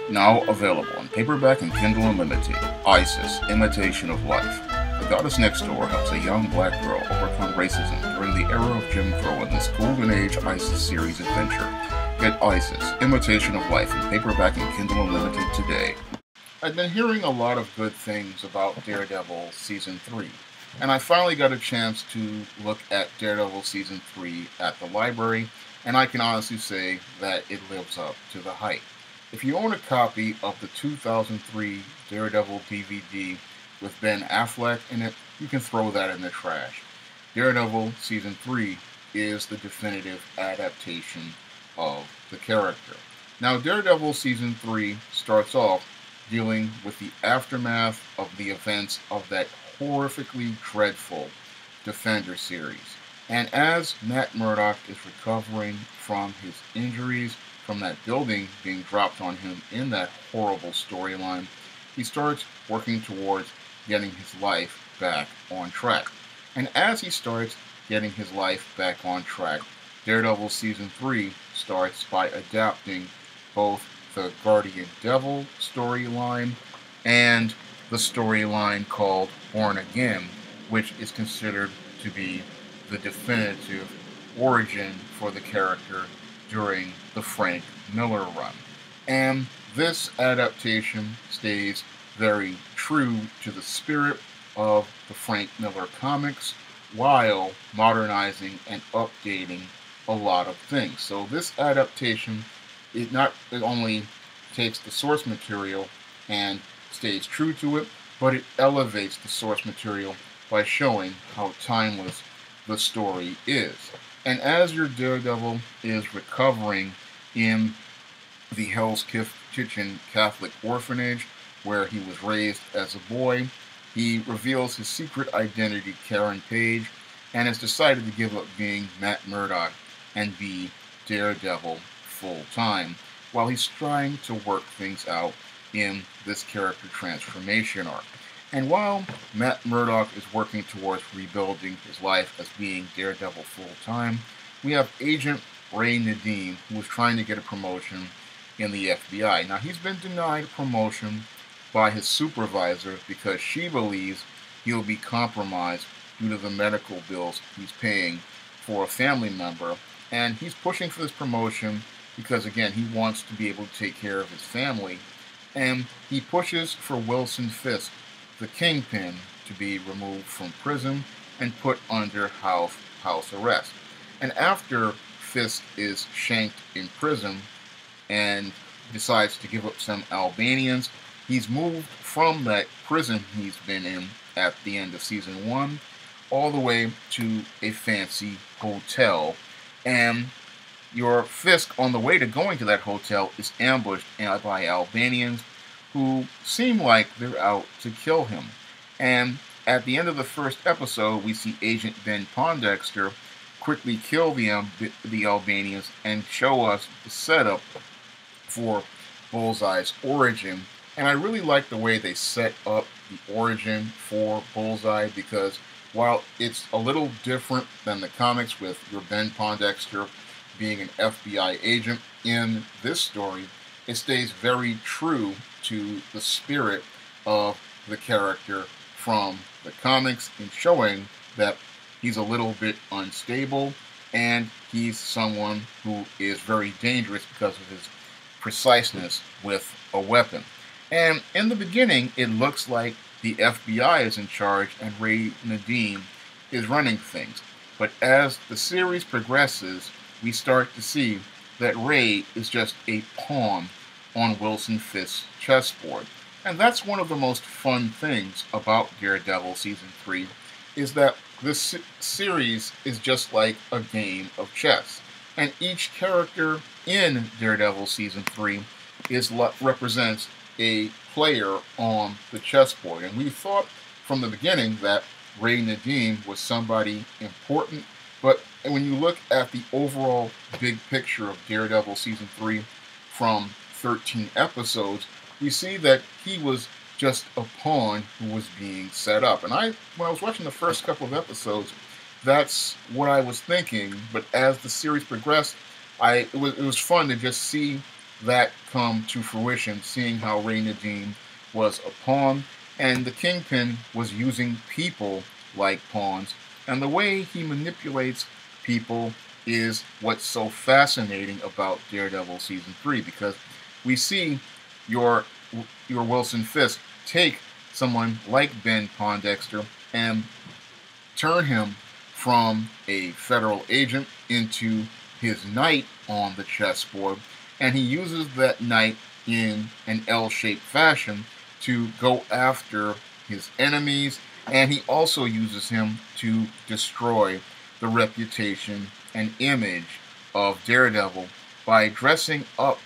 Now available in paperback and Kindle Unlimited, Isis, Imitation of Life. The Goddess Next Door helps a young black girl overcome racism during the era of Jim Crow in this Golden Age Isis series adventure. Get Isis, Imitation of Life in paperback and Kindle Unlimited today. I've been hearing a lot of good things about Daredevil Season 3, and I finally got a chance to look at Daredevil Season 3 at the library, and I can honestly say that it lives up to the hype. If you own a copy of the 2003 Daredevil DVD with Ben Affleck in it, you can throw that in the trash. Daredevil Season 3 is the definitive adaptation of the character. Now, Daredevil Season 3 starts off dealing with the aftermath of the events of that horrifically dreadful Defender series. And as Matt Murdock is recovering from his injuries from that building being dropped on him in that horrible storyline, he starts working towards getting his life back on track. And as he starts getting his life back on track, Daredevil Season 3 starts by adapting both the Guardian Devil storyline and the storyline called Born Again, which is considered to be the definitive origin for the character during the Frank Miller run. And this adaptation stays very true to the spirit of the Frank Miller comics while modernizing and updating a lot of things. So this adaptation, it only takes the source material and stays true to it, but it elevates the source material by showing how timeless the story is. And as your Daredevil is recovering in the Hell's Kitchen Catholic orphanage, where he was raised as a boy, he reveals his secret identity, Karen Page, and has decided to give up being Matt Murdock and be Daredevil full-time, while he's trying to work things out in this character transformation arc. And while Matt Murdock is working towards rebuilding his life as being Daredevil full-time, we have Agent Ray Nadeem, who is trying to get a promotion in the FBI. Now, he's been denied promotion by his supervisor because she believes he'll be compromised due to the medical bills he's paying for a family member. And he's pushing for this promotion because, again, he wants to be able to take care of his family. And he pushes for Wilson Fisk, the Kingpin, to be removed from prison and put under house arrest. And after Fisk is shanked in prison and decides to give up some Albanians, he's moved from that prison he's been in at the end of Season 1 all the way to a fancy hotel. And your Fisk, on the way to going to that hotel, is ambushed by Albanians who seem like they're out to kill him. And at the end of the first episode, we see Agent Ben Pondexter quickly kill the Albanians and show us the setup for Bullseye's origin. And I really like the way they set up the origin for Bullseye, because while it's a little different than the comics with your Ben Pondexter being an FBI agent, in this story, it stays very true to the spirit of the character from the comics in showing that he's a little bit unstable and he's someone who is very dangerous because of his preciseness with a weapon. And in the beginning, it looks like the FBI is in charge and Ray Nadeem is running things. But as the series progresses, we start to see that Ray is just a pawn on Wilson Fisk's chessboard. And that's one of the most fun things about Daredevil Season 3, is that this series is just like a game of chess. And each character in Daredevil Season 3 represents a player on the chessboard. And we thought from the beginning that Ray Nadeem was somebody important, but when you look at the overall big picture of Daredevil Season 3 from 13 episodes, we see that he was just a pawn who was being set up. And when I was watching the first couple of episodes, that's what I was thinking. But as the series progressed, it was fun to just see that come to fruition, seeing how Ray Nadeem was a pawn, and the Kingpin was using people like pawns. And the way he manipulates people is what's so fascinating about Daredevil Season 3, because we see your Wilson Fisk take someone like Ben Pondexter and turn him from a federal agent into his knight on the chessboard, and he uses that knight in an L-shaped fashion to go after his enemies, and he also uses him to destroy the reputation and image of Daredevil by dressing up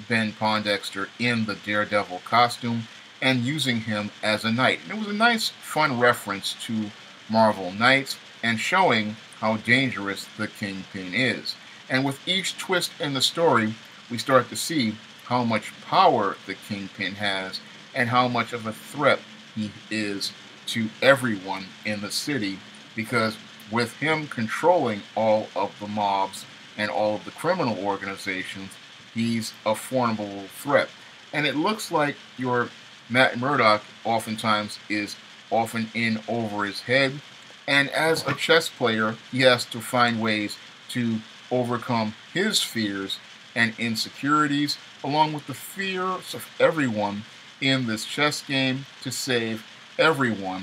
Ben Pondexter in the Daredevil costume and using him as a knight. And it was a nice, fun reference to Marvel Knights and showing how dangerous the Kingpin is. And with each twist in the story, we start to see how much power the Kingpin has and how much of a threat he is to everyone in the city, because with him controlling all of the mobs and all of the criminal organizations, he's a formidable threat. And it looks like your Matt Murdock oftentimes is often in over his head, and as a chess player, he has to find ways to overcome his fears and insecurities, along with the fears of everyone in this chess game, to save everyone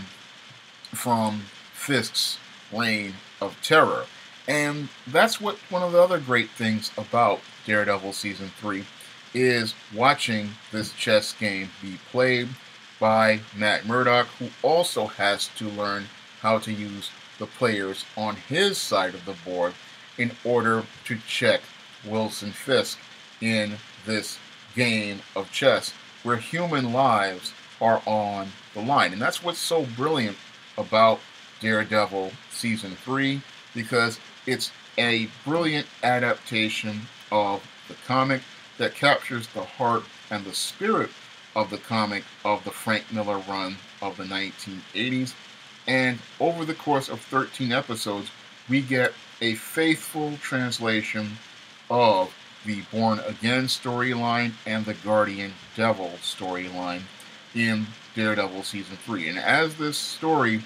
from Fisk's reign of terror. And that's what one of the other great things about Daredevil Season 3 is, watching this chess game be played by Matt Murdock, who also has to learn how to use the players on his side of the board in order to check Wilson Fisk in this game of chess where human lives are on the line. And that's what's so brilliant about Daredevil Season 3, because it's a brilliant adaptation of the comic that captures the heart and the spirit of the comic of the Frank Miller run of the 1980s. And over the course of 13 episodes, we get a faithful translation of the Born Again storyline and the Guardian Devil storyline in Daredevil Season 3. And as this story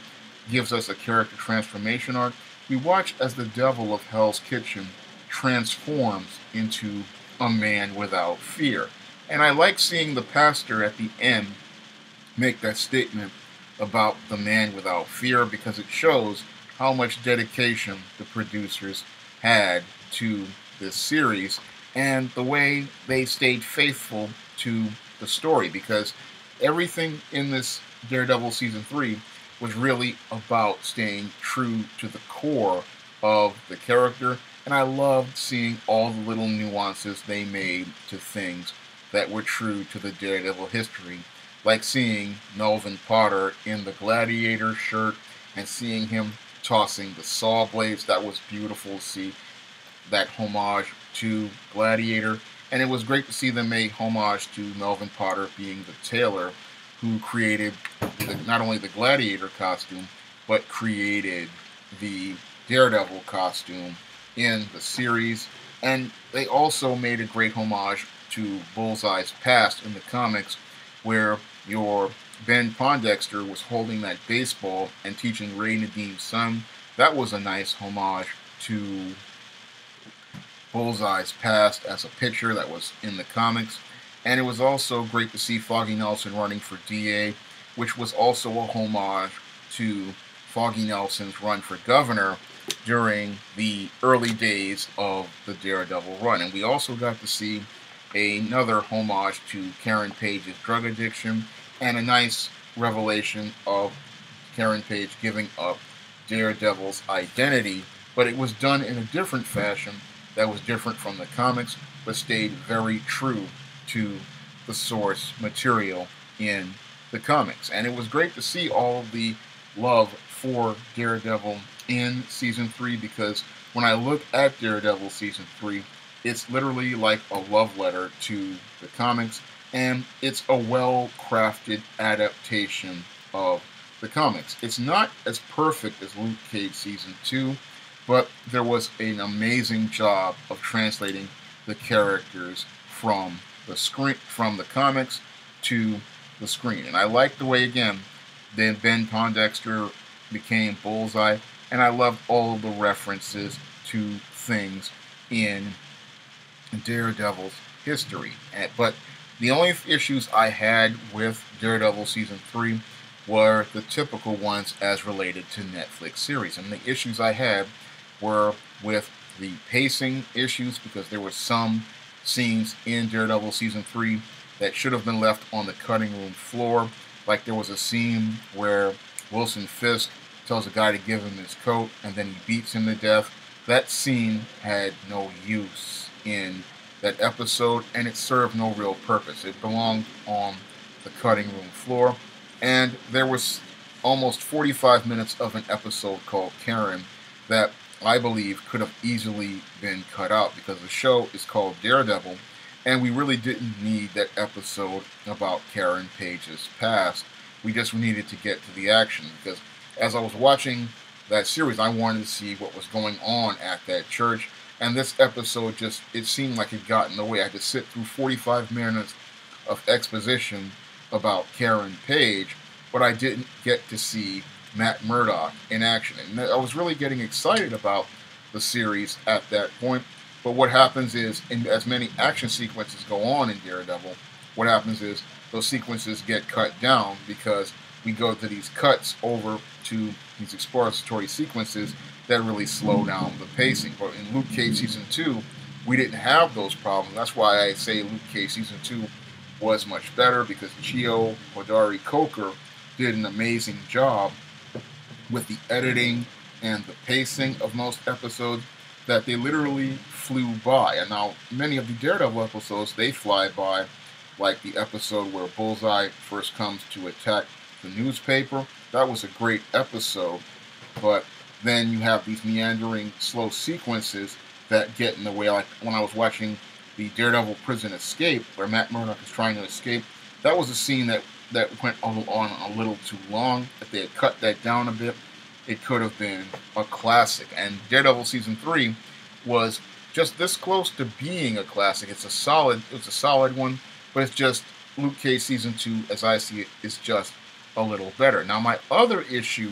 gives us a character transformation arc, we watch as the devil of Hell's Kitchen transforms into a man without fear. And I like seeing the pastor at the end make that statement about the man without fear, because it shows how much dedication the producers had to this series and the way they stayed faithful to the story, because everything in this Daredevil Season 3 was really about staying true to the core of the character, and I loved seeing all the little nuances they made to things that were true to the Daredevil history, like seeing Melvin Potter in the Gladiator shirt and seeing him tossing the saw blades. That was beautiful to see that homage to Gladiator, and it was great to see them make homage to Melvin Potter being the tailor who created not only the Gladiator costume, but created the Daredevil costume in the series. And they also made a great homage to Bullseye's past in the comics, where your Ben Pondexter was holding that baseball and teaching Ray Nadeem's son. That was a nice homage to Bullseye's past as a pitcher that was in the comics. And it was also great to see Foggy Nelson running for DA, which was also a homage to Foggy Nelson's run for governor during the early days of the Daredevil run. And we also got to see another homage to Karen Page's drug addiction and a nice revelation of Karen Page giving up Daredevil's identity, but it was done in a different fashion that was different from the comics, but stayed very true to the source material in the comics. And it was great to see all of the love for Daredevil in Season 3, because when I look at Daredevil Season 3, it's literally like a love letter to the comics, and it's a well-crafted adaptation of the comics. It's not as perfect as Luke Cage Season 2, but there was an amazing job of translating the characters from the comics to the screen. And I like the way, again, then Ben Pondexter became Bullseye, and I loved all of the references to things in Daredevil's history. But the only issues I had with Daredevil Season 3 were the typical ones as related to Netflix series. And the issues I had were with the pacing issues, because there were some scenes in Daredevil Season 3 that should have been left on the cutting room floor. Like there was a scene where Wilson Fisk tells a guy to give him his coat, and then he beats him to death. That scene had no use in that episode, and it served no real purpose. It belonged on the cutting room floor. And there was almost 45 minutes of an episode called Karen that I believe could have easily been cut out, because the show is called Daredevil, and we really didn't need that episode about Karen Page's past. We just needed to get to the action, because as I was watching that series, I wanted to see what was going on at that church, and this episode it seemed like it got in the way. I had to sit through 45 minutes of exposition about Karen Page, but I didn't get to see Matt Murdock in action. And I was really getting excited about the series at that point. But what happens is, as many action sequences go on in Daredevil, what happens is those sequences get cut down, because we go to these cuts over to these exploratory sequences that really slow down the pacing. But in Luke Cage Season 2, we didn't have those problems. That's why I say Luke Cage Season 2 was much better, because Chio Hodari Coker did an amazing job with the editing and the pacing of most episodes, that they literally flew by. And now many of the Daredevil episodes, they fly by, like the episode where Bullseye first comes to attack the newspaper. That was a great episode, but then you have these meandering, slow sequences that get in the way. Like when I was watching the Daredevil prison escape, where Matt Murdock is trying to escape, that was a scene that went on a little too long. If they had cut that down a bit, it could have been a classic. And Daredevil Season 3 was just this close to being a classic. It was a solid one, but it's just Luke Cage Season 2, as I see it, is just a little better. Now, my other issue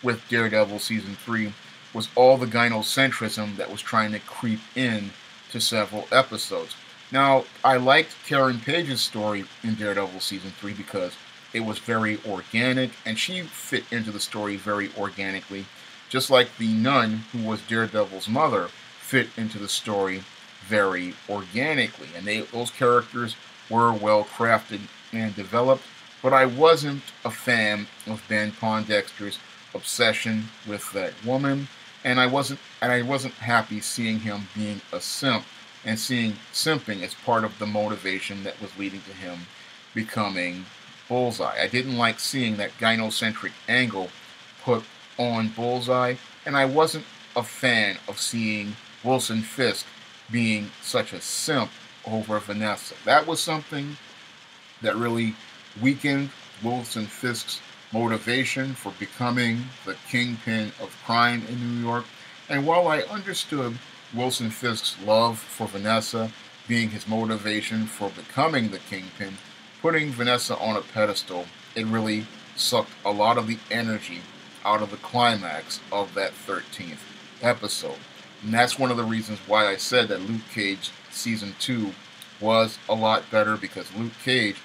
with Daredevil Season 3 was all the gynocentrism that was trying to creep in to several episodes. Now, I liked Karen Page's story in Daredevil Season 3 because it was very organic, and she fit into the story very organically, just like the nun, who was Daredevil's mother, fit into the story very organically. And those characters were well crafted and developed, but I wasn't a fan of Ben Pondexter's obsession with that woman, and I wasn't happy seeing him being a simp, and seeing simping as part of the motivation that was leading to him becoming Bullseye. I didn't like seeing that gynocentric angle put on Bullseye, and I wasn't a fan of seeing Wilson Fisk being such a simp over Vanessa. That was something that really weakened Wilson Fisk's motivation for becoming the kingpin of crime in New York. And while I understood Wilson Fisk's love for Vanessa being his motivation for becoming the kingpin, putting Vanessa on a pedestal, it really sucked a lot of the energy out of the climax of that 13th episode. And that's one of the reasons why I said that Luke Cage Season 2 was a lot better, because Luke Cage,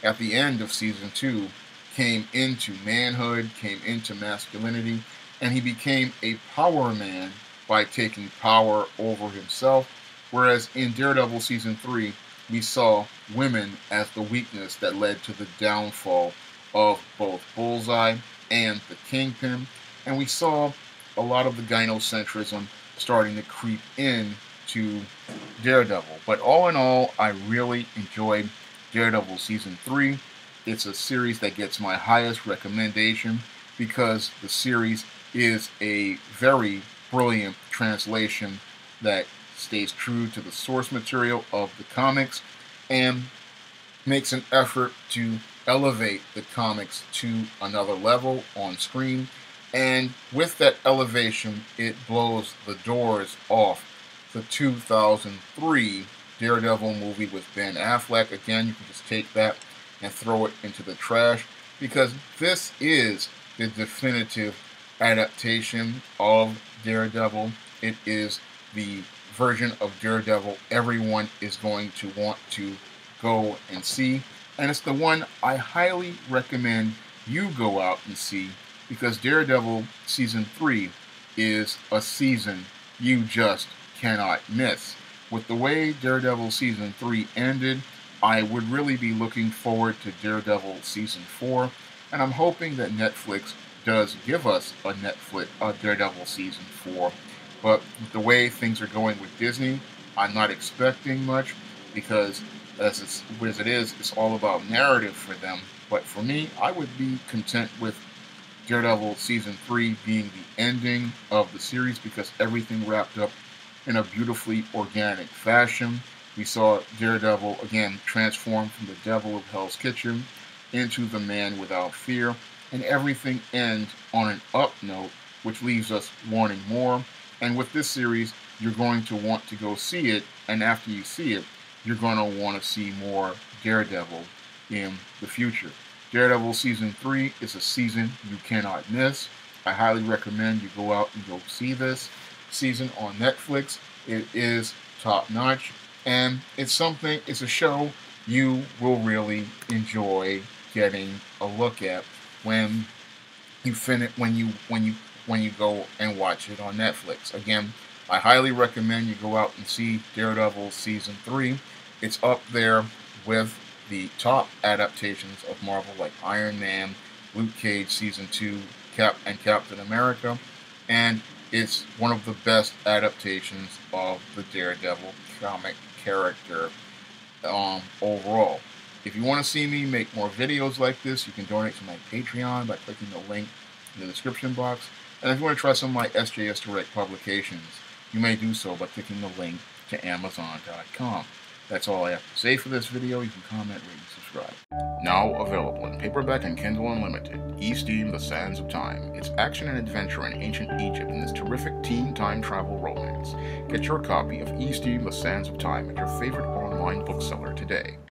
at the end of Season 2, came into manhood, came into masculinity, and he became a power man by taking power over himself. Whereas in Daredevil Season 3, we saw women as the weakness that led to the downfall of both Bullseye and the Kingpin. And we saw a lot of the gynocentrism starting to creep in to Daredevil. But all in all, I really enjoyed Daredevil Season 3. It's a series that gets my highest recommendation, because the series is a very brilliant translation that stays true to the source material of the comics and makes an effort to elevate the comics to another level on screen. And with that elevation, it blows the doors off the 2003 Daredevil movie with Ben Affleck. Again, you can just take that and throw it into the trash, because this is the definitive adaptation of Daredevil. It is the version of Daredevil everyone is going to want to go and see, and it's the one I highly recommend you go out and see, because Daredevil Season 3 is a season you just cannot miss. With the way Daredevil Season 3 ended, I would really be looking forward to Daredevil Season 4, and I'm hoping that Netflix does give us a Daredevil Season 4. But with the way things are going with Disney, I'm not expecting much, because as it is, it's all about narrative for them. But for me, I would be content with Daredevil Season 3 being the ending of the series, because everything wrapped up in a beautifully organic fashion. We saw Daredevil, again, transform from the devil of Hell's Kitchen into the man without fear, and everything ends on an up note, which leaves us wanting more. And with this series, you're going to want to go see it, and after you see it, you're going to want to see more Daredevil in the future. Daredevil Season 3 is a season you cannot miss. I highly recommend you go out and go see this season on Netflix. It is top-notch, and it's a show you will really enjoy getting a look at when you go and watch it on Netflix. Again, I highly recommend you go out and see Daredevil Season 3. It's up there with the top adaptations of Marvel, like Iron Man, Luke Cage Season 2, and Captain America, and it's one of the best adaptations of the Daredevil comic character overall. If you want to see me make more videos like this, you can donate to my Patreon by clicking the link in the description box. And if you want to try some of my SJS Direct publications, you may do so by clicking the link to Amazon.com. That's all I have to say for this video. You can comment, rate, and subscribe. Now available in paperback and Kindle Unlimited, E-Steam: The Sands of Time. It's action and adventure in ancient Egypt in this terrific teen time travel romance. Get your copy of E-Steam: The Sands of Time at your favorite online bookseller today.